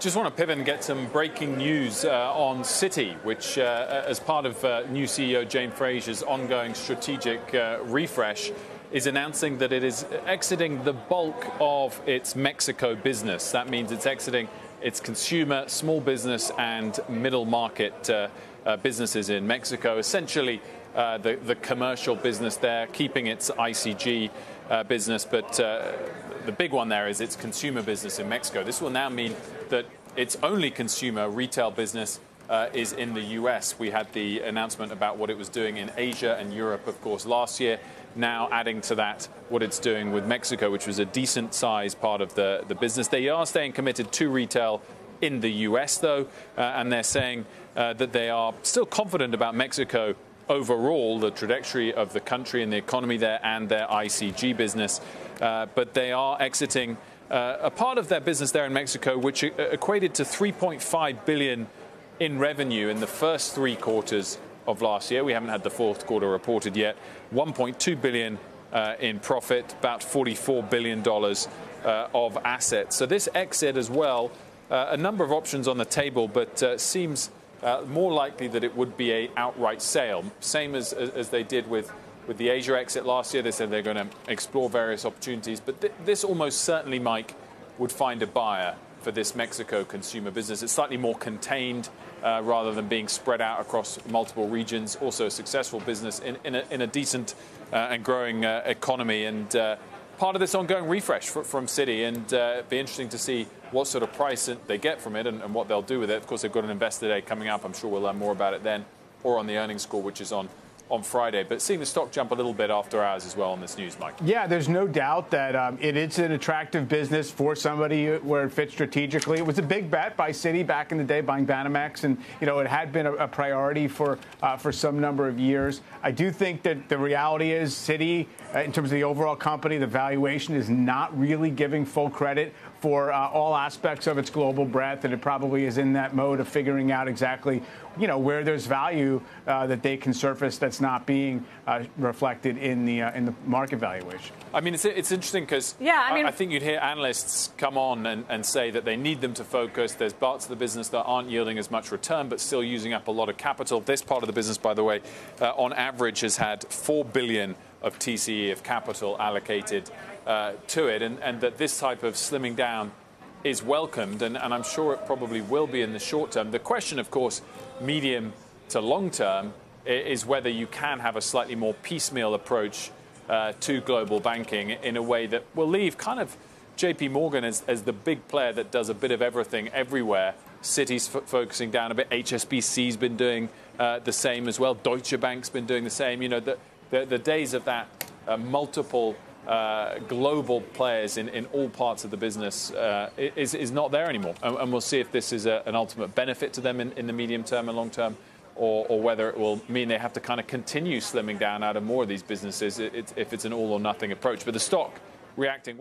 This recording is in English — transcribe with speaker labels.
Speaker 1: Just want to pivot and get some breaking news on Citi, which, as part of new CEO Jane Fraser's ongoing strategic refresh, is announcing that it is exiting the bulk of its Mexico business. That means it's exiting its consumer, small business and middle market businesses in Mexico. Essentially, the commercial business there, keeping its ICG business, but the big one there is its consumer business in Mexico. This will now mean that its only consumer retail business is in the US. We had the announcement about what it was doing in Asia and Europe, of course, last year. Now adding to that what it's doing with Mexico, which was a decent size part of the business. They are staying committed to retail in the US, though, and they're saying that they are still confident about Mexico overall, the trajectory of the country and the economy there and their ICG business. But they are exiting a part of their business there in Mexico, which equated to $3.5 billion in revenue in the first 3 quarters of last year. We haven't had the fourth quarter reported yet. $1.2 billion in profit, about $44 billion of assets. So this exit as well, a number of options on the table, but seems more likely that it would be an outright sale, same as they did with the Asia exit last year. They said they're going to explore various opportunities, but this almost certainly, Mike, would find a buyer for this Mexico consumer business. It's slightly more contained rather than being spread out across multiple regions. Also a successful business in a decent and growing economy, and part of this ongoing refresh from Citi, and it'd be interesting to see what sort of price they get from it and what they'll do with it. Of course, they've got an Investor Day coming up. I'm sure we'll learn more about it then, or on the earnings call, which is on Friday. But seeing the stock jump a little bit after hours as well on this news, Mike.
Speaker 2: Yeah, there's no doubt that it is an attractive business for somebody where it fits strategically. It was a big bet by Citi back in the day, buying Banamex, and it had been a priority for some number of years. I do think that the reality is Citi, in terms of the overall company, the valuation is not really giving full credit for all aspects of its global breadth, and it probably is in that mode of figuring out exactly, where there's value that they can surface that's not being reflected in the market valuation.
Speaker 1: I mean, it's interesting because I think you'd hear analysts come on and say that they need them to focus. There's parts of the business that aren't yielding as much return, but still using up a lot of capital. This part of the business, by the way, on average has had $4 billion of TCE of capital allocated to it, and that this type of slimming down is welcomed, and I'm sure it probably will be in the short term. The question, of course, medium to long term, is whether you can have a slightly more piecemeal approach to global banking in a way that will leave kind of JP Morgan as the big player that does a bit of everything everywhere. Citi's focusing down a bit. HSBC's been doing the same as well. Deutsche Bank's been doing the same. The days of that multiple global players in all parts of the business is not there anymore. And we'll see if this is an ultimate benefit to them in the medium term and long term, or whether it will mean they have to kind of continue slimming down out of more of these businesses if it's an all or nothing approach. But the stock reacting well.